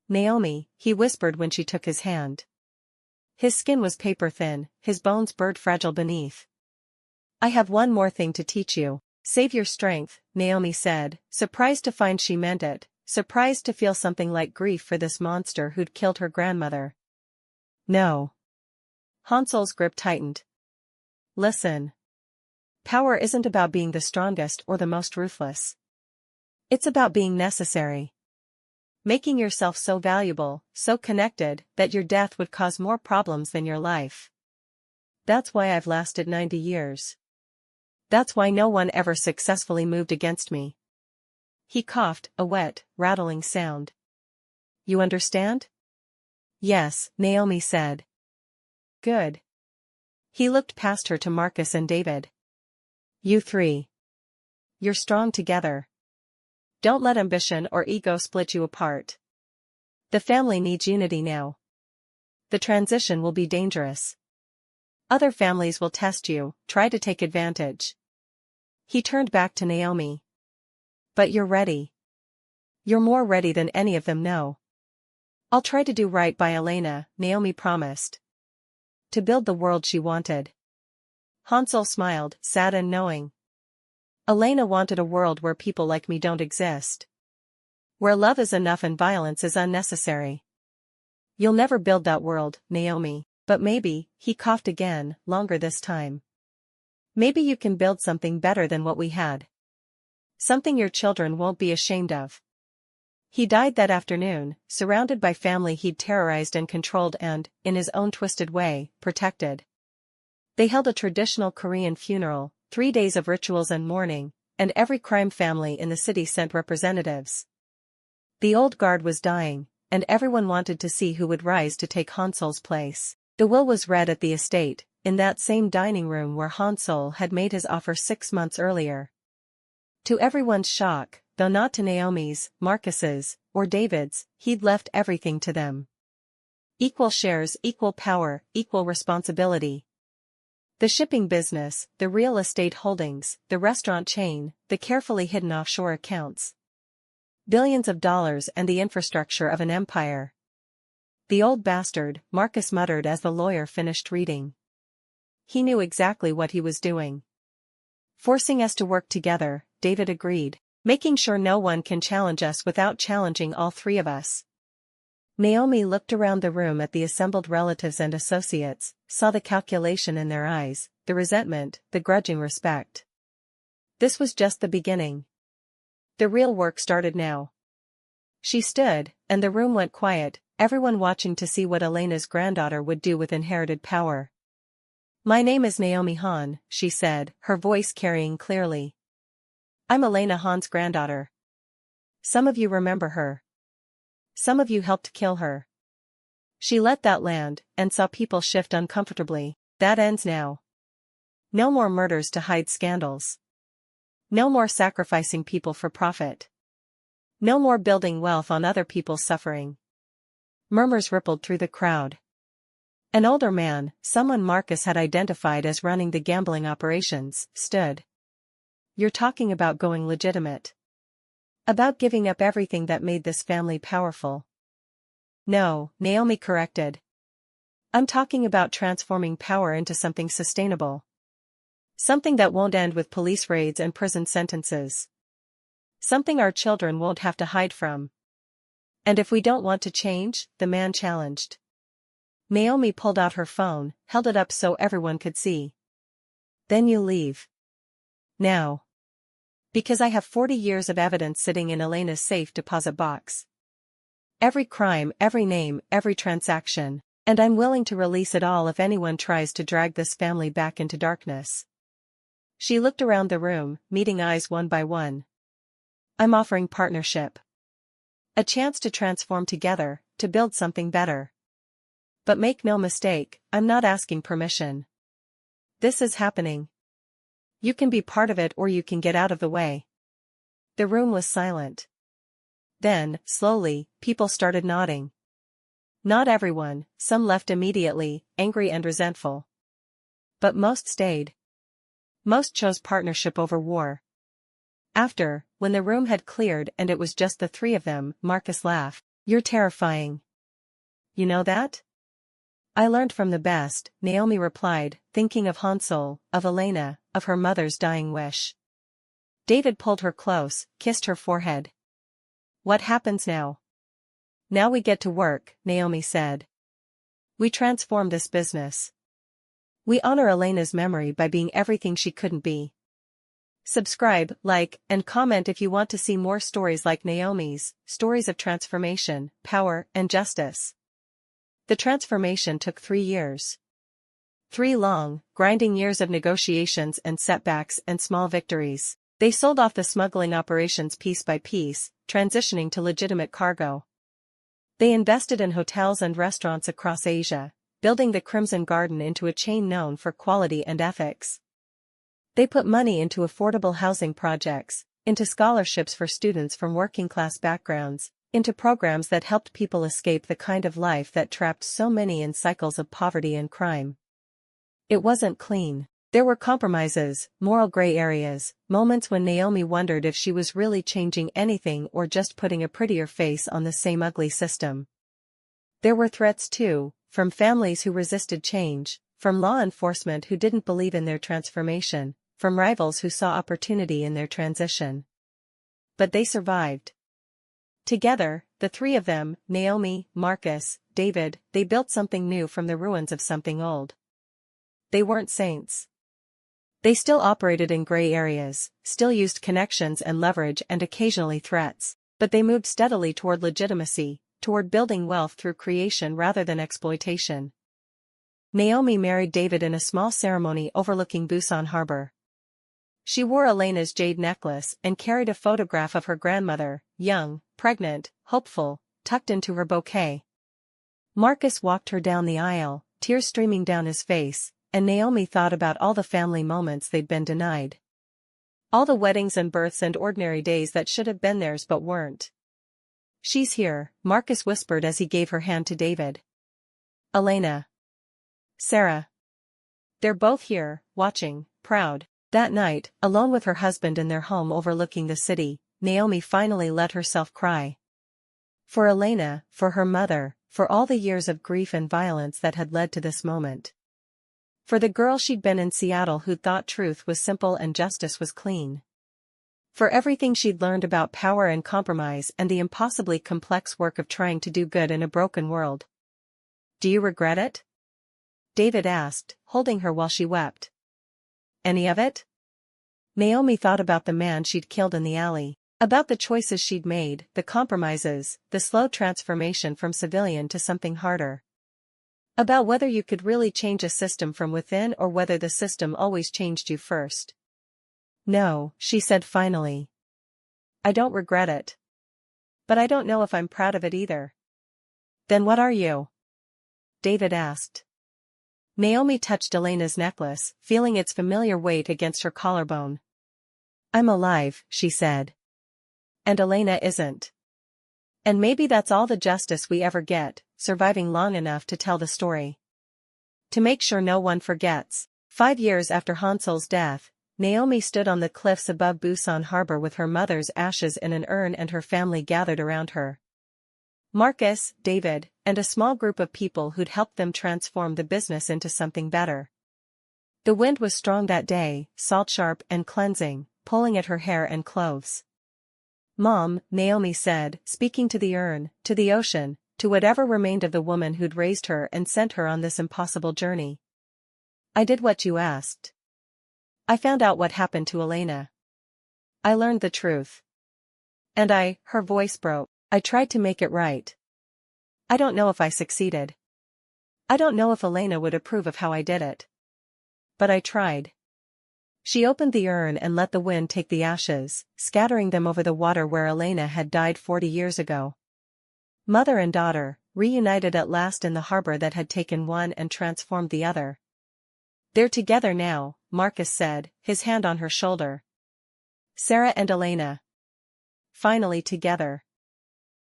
Naomi, he whispered when she took his hand. His skin was paper-thin, his bones bird-fragile beneath. I have one more thing to teach you. Save your strength, Naomi said, surprised to find she meant it, surprised to feel something like grief for this monster who'd killed her grandmother. No. Hansel's grip tightened. Listen. Power isn't about being the strongest or the most ruthless. It's about being necessary. Making yourself so valuable, so connected, that your death would cause more problems than your life. That's why I've lasted 90 years. That's why no one ever successfully moved against me. He coughed, a wet, rattling sound. You understand? Yes, Naomi said. Good. He looked past her to Marcus and David. You three. You're strong together. Don't let ambition or ego split you apart. The family needs unity now. The transition will be dangerous. Other families will test you, try to take advantage. He turned back to Naomi. But you're ready. You're more ready than any of them know. I'll try to do right by Elena, Naomi promised. To build the world she wanted. Hansel smiled, sad and knowing. Elena wanted a world where people like me don't exist. Where love is enough and violence is unnecessary. You'll never build that world, Naomi, but maybe, he coughed again, longer this time. Maybe you can build something better than what we had. Something your children won't be ashamed of. He died that afternoon, surrounded by family he'd terrorized and controlled and, in his own twisted way, protected. They held a traditional Korean funeral, 3 days of rituals and mourning, and every crime family in the city sent representatives. The old guard was dying, and everyone wanted to see who would rise to take Hansel's place. The will was read at the estate, in that same dining room where Hansel had made his offer 6 months earlier. To everyone's shock, though not to Naomi's, Marcus's, or David's, he'd left everything to them. Equal shares, equal power, equal responsibility. The shipping business, the real estate holdings, the restaurant chain, the carefully hidden offshore accounts. Billions of dollars and the infrastructure of an empire. The old bastard, Marcus muttered as the lawyer finished reading. He knew exactly what he was doing. Forcing us to work together, David agreed, making sure no one can challenge us without challenging all three of us. Naomi looked around the room at the assembled relatives and associates, saw the calculation in their eyes, the resentment, the grudging respect. This was just the beginning. The real work started now. She stood, and the room went quiet, everyone watching to see what Elena's granddaughter would do with inherited power. My name is Naomi Han, she said, her voice carrying clearly. I'm Elena Han's granddaughter. Some of you remember her. Some of you helped kill her. She let that land, and saw people shift uncomfortably. That ends now. No more murders to hide scandals. No more sacrificing people for profit. No more building wealth on other people's suffering. Murmurs rippled through the crowd. An older man, someone Marcus had identified as running the gambling operations, stood. You're talking about going legitimate. About giving up everything that made this family powerful. No, Naomi corrected. I'm talking about transforming power into something sustainable. Something that won't end with police raids and prison sentences. Something our children won't have to hide from. And if we don't want to change, the man challenged. Naomi pulled out her phone, held it up so everyone could see. Then you leave. Now. Because I have 40 years of evidence sitting in Elena's safe deposit box. Every crime, every name, every transaction, and I'm willing to release it all if anyone tries to drag this family back into darkness. She looked around the room, meeting eyes one by one. I'm offering partnership. A chance to transform together, to build something better. But make no mistake, I'm not asking permission. This is happening. You can be part of it or you can get out of the way. The room was silent. Then, slowly, people started nodding. Not everyone, some left immediately, angry and resentful. But most stayed. Most chose partnership over war. After, when the room had cleared and it was just the three of them, Marcus laughed. You're terrifying. You know that? I learned from the best, Naomi replied, thinking of Hansel, of Elena, of her mother's dying wish. David pulled her close, kissed her forehead. What happens now? Now we get to work, Naomi said. We transform this business. We honor Elena's memory by being everything she couldn't be. Subscribe, like, and comment if you want to see more stories like Naomi's, stories of transformation, power, and justice. The transformation took 3 years. 3 long, grinding years of negotiations and setbacks and small victories. They sold off the smuggling operations piece by piece, transitioning to legitimate cargo. They invested in hotels and restaurants across Asia, building the Crimson Garden into a chain known for quality and ethics. They put money into affordable housing projects, into scholarships for students from working-class backgrounds, into programs that helped people escape the kind of life that trapped so many in cycles of poverty and crime. It wasn't clean. There were compromises, moral gray areas, moments when Naomi wondered if she was really changing anything or just putting a prettier face on the same ugly system. There were threats too, from families who resisted change, from law enforcement who didn't believe in their transformation, from rivals who saw opportunity in their transition. But they survived. Together, the three of them, Naomi, Marcus, David, they built something new from the ruins of something old. They weren't saints. They still operated in gray areas, still used connections and leverage and occasionally threats, but they moved steadily toward legitimacy, toward building wealth through creation rather than exploitation. Naomi married David in a small ceremony overlooking Busan harbor. She wore Elena's jade necklace and carried a photograph of her grandmother, young, pregnant, hopeful, tucked into her bouquet. Marcus walked her down the aisle, tears streaming down his face, and Naomi thought about all the family moments they'd been denied. All the weddings and births and ordinary days that should have been theirs but weren't. She's here, Marcus whispered as he gave her hand to David. Elena. Sarah. They're both here, watching, proud. That night, alone with her husband in their home overlooking the city, Naomi finally let herself cry. For Elena, for her mother, for all the years of grief and violence that had led to this moment. For the girl she'd been in Seattle who thought truth was simple and justice was clean. For everything she'd learned about power and compromise and the impossibly complex work of trying to do good in a broken world. Do you regret it? David asked, holding her while she wept. Any of it? Naomi thought about the man she'd killed in the alley, about the choices she'd made, the compromises, the slow transformation from civilian to something harder. About whether you could really change a system from within or whether the system always changed you first. No, she said finally. I don't regret it. But I don't know if I'm proud of it either. Then what are you? David asked. Naomi touched Elena's necklace, feeling its familiar weight against her collarbone. I'm alive, she said. And Elena isn't. And maybe that's all the justice we ever get, surviving long enough to tell the story. To make sure no one forgets. 5 years after Hansel's death, Naomi stood on the cliffs above Busan harbor with her mother's ashes in an urn and her family gathered around her. Marcus, David, and a small group of people who'd help them transform the business into something better. The wind was strong that day, salt-sharp and cleansing, pulling at her hair and clothes. "Mom," Naomi said, speaking to the urn, to the ocean, to whatever remained of the woman who'd raised her and sent her on this impossible journey. "I did what you asked. I found out what happened to Elena. I learned the truth. And her voice broke, I tried to make it right. I don't know if I succeeded. I don't know if Elena would approve of how I did it. But I tried." She opened the urn and let the wind take the ashes, scattering them over the water where Elena had died 40 years ago. Mother and daughter, reunited at last in the harbor that had taken one and transformed the other. "They're together now," Marcus said, his hand on her shoulder. "Sarah and Elena. Finally together."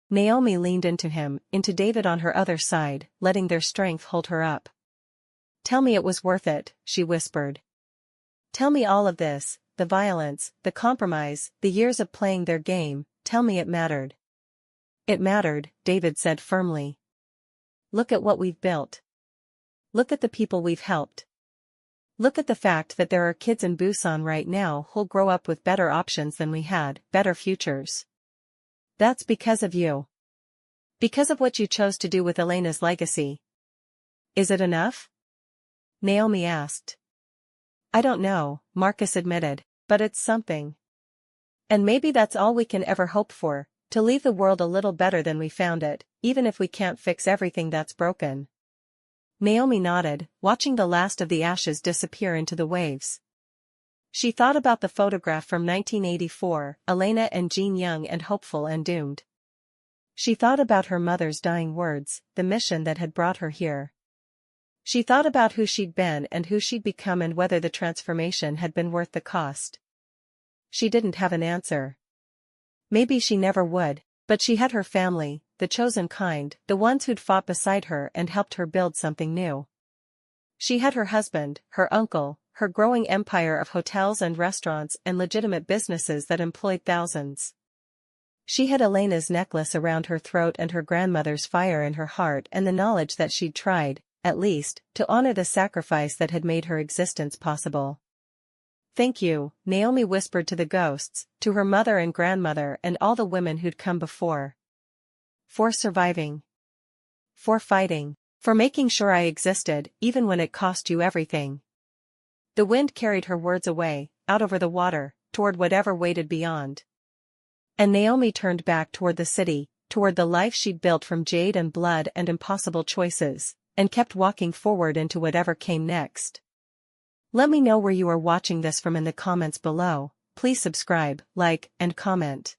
Naomi leaned into him, into David on her other side, letting their strength hold her up. "Tell me it was worth it," she whispered. "Tell me all of this, the violence, the compromise, the years of playing their game, tell me it mattered." "It mattered," David said firmly. "Look at what we've built. Look at the people we've helped. Look at the fact that there are kids in Busan right now who'll grow up with better options than we had, better futures. That's because of you. Because of what you chose to do with Elena's legacy." "Is it enough?" Naomi asked. "I don't know," Marcus admitted, "but it's something. And maybe that's all we can ever hope for, to leave the world a little better than we found it, even if we can't fix everything that's broken." Naomi nodded, watching the last of the ashes disappear into the waves. She thought about the photograph from 1984, Elena and Jean young and hopeful and doomed. She thought about her mother's dying words, the mission that had brought her here. She thought about who she'd been and who she'd become and whether the transformation had been worth the cost. She didn't have an answer. Maybe she never would, but she had her family, the chosen kind, the ones who'd fought beside her and helped her build something new. She had her husband, her uncle, her growing empire of hotels and restaurants and legitimate businesses that employed thousands. She had Elena's necklace around her throat and her grandmother's fire in her heart and the knowledge that she'd tried, at least, to honor the sacrifice that had made her existence possible. "Thank you," Naomi whispered to the ghosts, to her mother and grandmother and all the women who'd come before. "For surviving. For fighting. For making sure I existed, even when it cost you everything." The wind carried her words away, out over the water, toward whatever waited beyond. And Naomi turned back toward the city, toward the life she'd built from jade and blood and impossible choices, and kept walking forward into whatever came next. Let me know where you are watching this from in the comments below. Please subscribe, like, and comment.